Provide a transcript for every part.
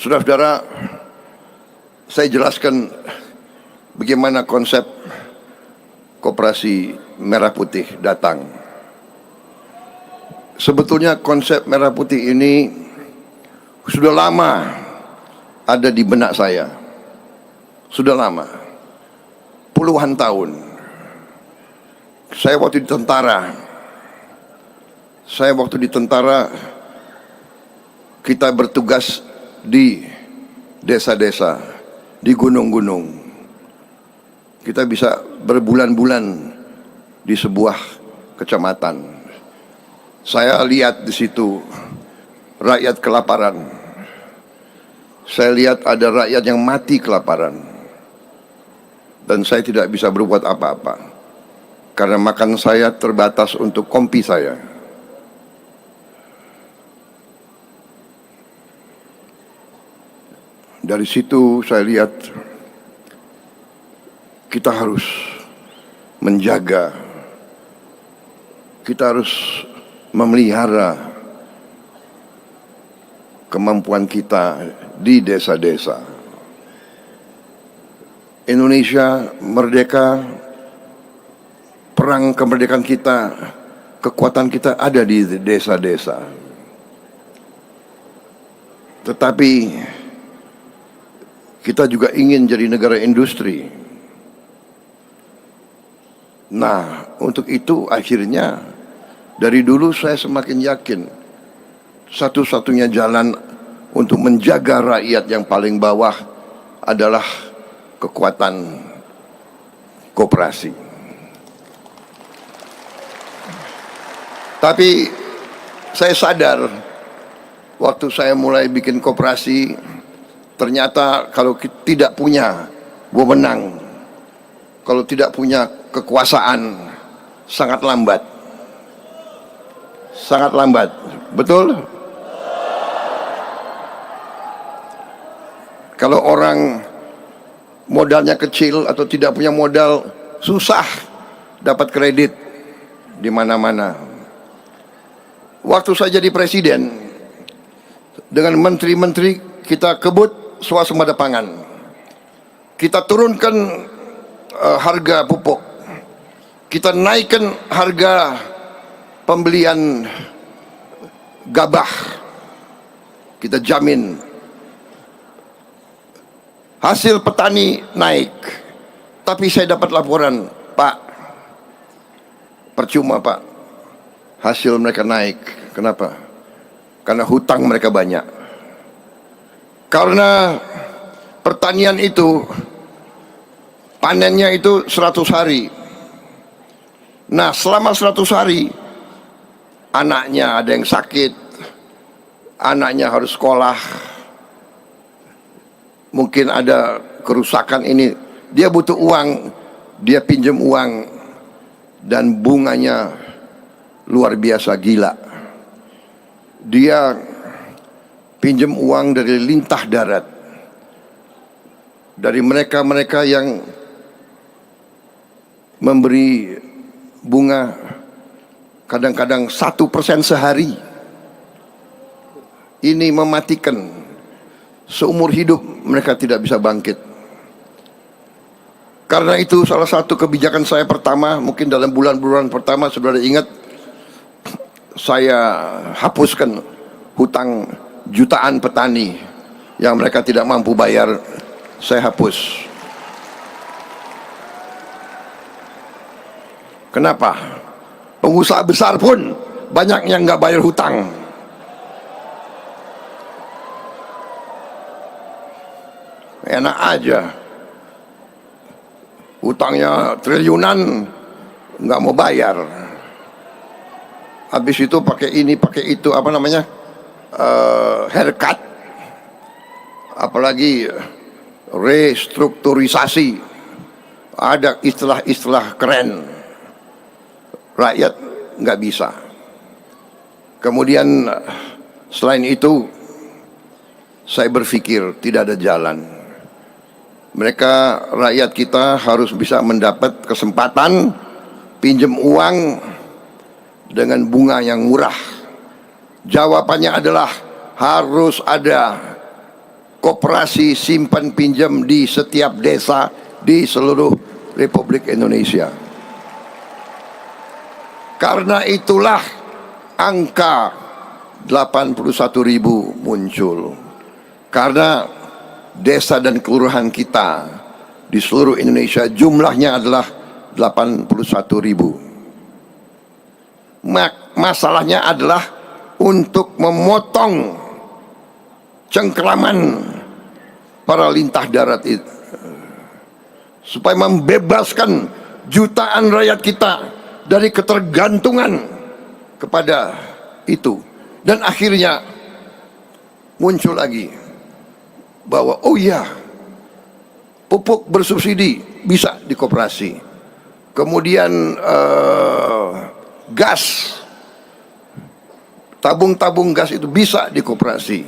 Saudara-saudara, saya jelaskan bagaimana konsep Koperasi Merah Putih datang. Sebetulnya konsep Merah Putih ini sudah lama ada di benak saya. Sudah lama, puluhan tahun. Saya waktu di tentara, kita bertugas di desa-desa, di gunung-gunung. Kita bisa berbulan-bulan di sebuah kecamatan. Saya lihat di situ rakyat kelaparan. Saya lihat ada rakyat yang mati kelaparan. Dan saya tidak bisa berbuat apa-apa, karena makan saya terbatas untuk kompi saya. Dari situ saya lihat kita harus menjaga, kita harus memelihara kemampuan kita di desa-desa. Indonesia merdeka, perang kemerdekaan kita, kekuatan kita ada di desa-desa. Tetapi kita juga ingin jadi negara industri. Nah, untuk itu akhirnya dari dulu saya semakin yakin satu-satunya jalan untuk menjaga rakyat yang paling bawah adalah kekuatan koperasi. Tapi saya sadar waktu saya mulai bikin koperasi, ternyata kalau tidak punya wewenang, kalau tidak punya kekuasaan, sangat lambat. Sangat lambat, betul? Kalau orang modalnya kecil atau tidak punya modal, susah dapat kredit di mana-mana. Waktu saya jadi presiden, dengan menteri-menteri kita kebut swasembada pangan. Kita turunkan harga pupuk. Kita naikkan harga pembelian gabah. Kita jamin hasil petani naik. Tapi saya dapat laporan, Pak, percuma Pak, hasil mereka naik. Kenapa? Karena hutang mereka banyak. Karena pertanian itu panennya itu 100 hari. Nah, selama 100 hari anaknya ada yang sakit, anaknya harus sekolah, mungkin ada kerusakan ini, dia butuh uang, dia pinjam uang, dan bunganya luar biasa gila. Dia pinjam uang dari lintah darat, dari mereka-mereka yang memberi bunga kadang-kadang 1% sehari. Ini mematikan. Seumur hidup mereka tidak bisa bangkit. Karena itu salah satu kebijakan saya pertama, mungkin dalam bulan-bulan pertama, saudara ingat, saya hapuskan hutang jutaan petani yang mereka tidak mampu bayar. Saya hapus. Kenapa? Pengusaha besar pun banyak yang nggak bayar hutang. Enak aja, hutangnya triliunan nggak mau bayar. Habis itu pakai ini, pakai itu, apa namanya, haircut, apalagi restrukturisasi, ada istilah-istilah keren. Rakyat nggak bisa. Kemudian selain itu, saya berpikir tidak ada jalan. Rakyat kita harus bisa mendapat kesempatan pinjam uang dengan bunga yang murah. Jawabannya adalah harus ada koperasi simpan pinjam di setiap desa di seluruh Republik Indonesia. Karena itulah angka 81.000 muncul. Karena desa dan kelurahan kita di seluruh Indonesia jumlahnya adalah 81.000. Masalahnya adalah untuk memotong cengkraman para lintah darat itu, supaya membebaskan jutaan rakyat kita dari ketergantungan kepada itu. Dan akhirnya muncul lagi bahwa oh iya, pupuk bersubsidi bisa di koperasi, kemudian gas, tabung-tabung gas itu bisa di koperasi,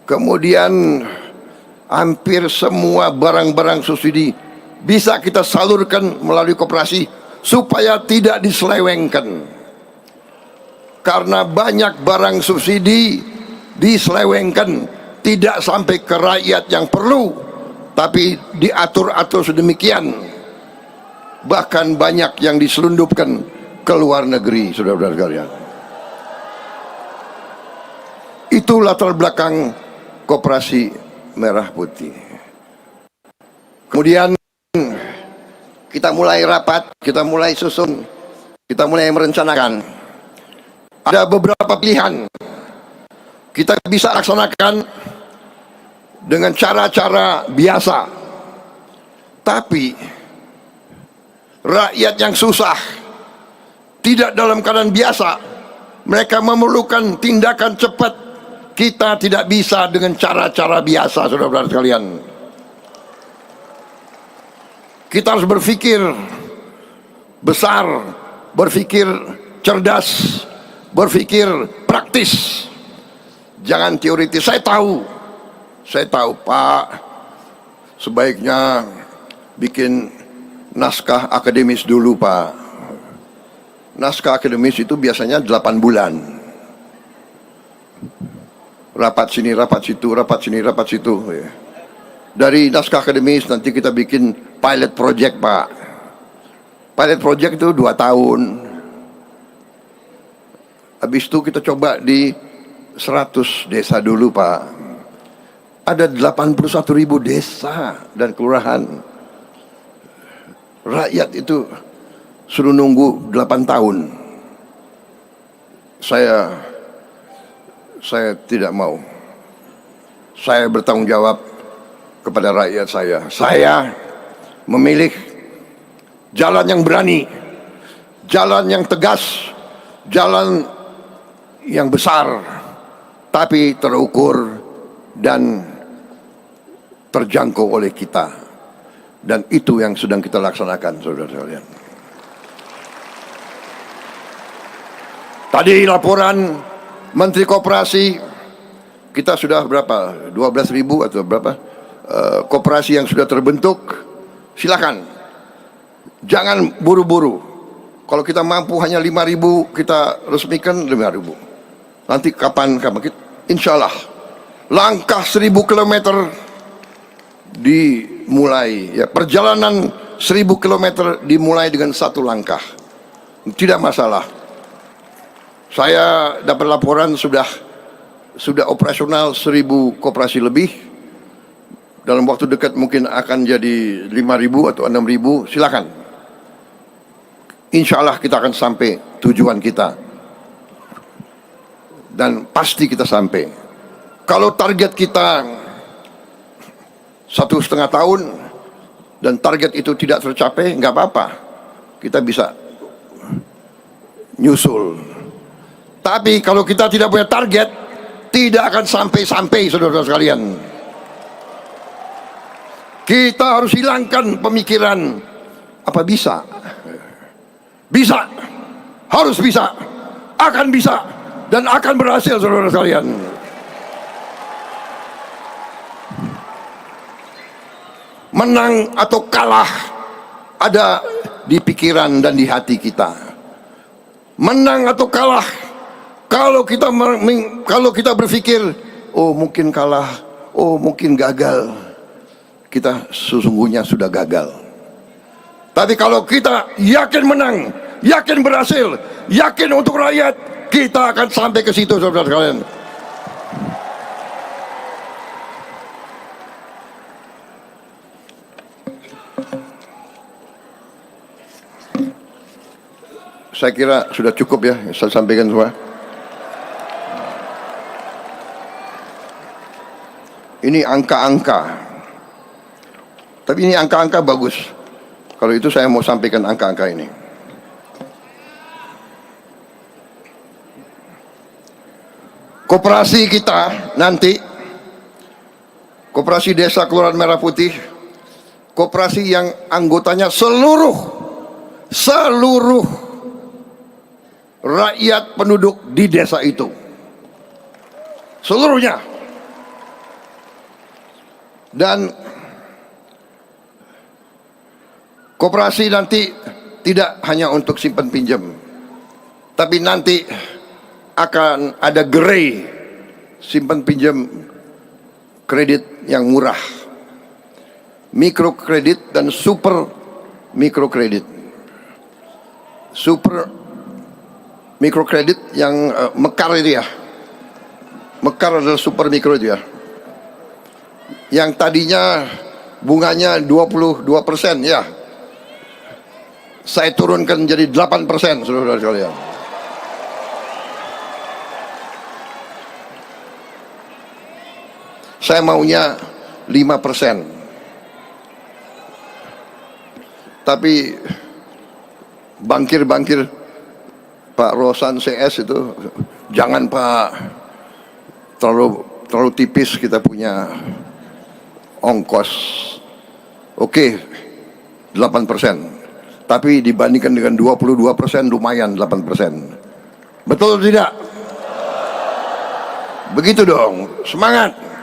kemudian hampir semua barang-barang subsidi bisa kita salurkan melalui koperasi supaya tidak diselewengkan. Karena banyak barang subsidi diselewengkan, tidak sampai ke rakyat yang perlu, tapi diatur-atur sedemikian, bahkan banyak yang diselundupkan ke luar negeri, saudara-saudara sekalian. Itu latar belakang Koperasi Merah Putih. Kemudian kita mulai rapat, kita mulai susun, kita mulai merencanakan. Ada beberapa pilihan. Kita bisa laksanakan dengan cara-cara biasa. Tapi rakyat yang susah, tidak dalam keadaan biasa, mereka memerlukan tindakan cepat. Kita tidak bisa dengan cara-cara biasa, saudara-saudara sekalian. Kita harus berpikir besar, berpikir cerdas, berpikir praktis, jangan teoritis. Saya tahu Pak, sebaiknya bikin naskah akademis dulu Pak. Naskah akademis itu biasanya 8 bulan. Rapat sini, rapat situ, rapat sini, rapat situ. Dari naskah akademis nanti kita bikin pilot project Pak. Pilot project itu 2 tahun. Habis itu kita coba di 100 desa dulu Pak. Ada 81.000 desa dan kelurahan. Rakyat itu suruh nunggu 8 tahun. Saya tidak mau. Saya bertanggung jawab kepada rakyat saya. Saya memilih jalan yang berani, jalan yang tegas, jalan yang besar, tapi terukur dan terjangkau oleh kita. Dan itu yang sedang kita laksanakan, saudara sekalian. Tadi laporan Menteri Koperasi, kita sudah berapa? 12.000 atau berapa? Koperasi yang sudah terbentuk. Silakan, jangan buru-buru. Kalau kita mampu hanya 5.000, kita resmikan 5.000. Nanti kapan insya Allah langkah 1.000 kilometer dimulai. Ya, perjalanan 1.000 kilometer dimulai dengan 1 langkah. Tidak masalah. Saya dapat laporan sudah operasional 1.000 koperasi lebih. Dalam waktu dekat mungkin akan jadi 5.000 atau 6.000. Silakan. Insya Allah kita akan sampai tujuan kita. Dan pasti kita sampai. Kalau target kita 1,5 tahun dan target itu tidak tercapai, nggak apa-apa. Kita bisa nyusul. Tapi kalau kita tidak punya target, tidak akan sampai-sampai, saudara-saudara sekalian. Kita harus hilangkan pemikiran apa bisa. Bisa, harus bisa, akan bisa, dan akan berhasil, saudara sekalian. Menang atau kalah ada di pikiran dan di hati kita. Menang atau kalah, kalau kita berpikir, oh mungkin kalah, oh mungkin gagal. Kita sesungguhnya sudah gagal. Tapi kalau kita yakin menang, yakin berhasil, yakin untuk rakyat, kita akan sampai ke situ, saudara sekalian. Saya kira sudah cukup ya, saya sampaikan semua. Ini angka-angka. Tapi ini angka-angka bagus. Kalau itu saya mau sampaikan angka-angka ini. Koperasi kita nanti, Koperasi Desa Kelurahan Merah Putih, koperasi yang anggotanya seluruh rakyat penduduk di desa itu. Seluruhnya. Dan koperasi nanti tidak hanya untuk simpan pinjam, tapi nanti akan ada gerai simpan pinjam kredit yang murah, mikrokredit dan super mikrokredit. Super mikrokredit yang mekar itu ya, mekar adalah super mikro itu ya, yang tadinya bunganya 22% ya, saya turunkan jadi 8%, saudara sekalian. Saya maunya 5%. Tapi bankir-bankir Pak Rosan CS itu, jangan Pak, terlalu tipis kita punya ongkos. Oke, 8%. Tapi dibandingkan dengan 22% lumayan 8%. Betul tidak? Begitu dong, semangat.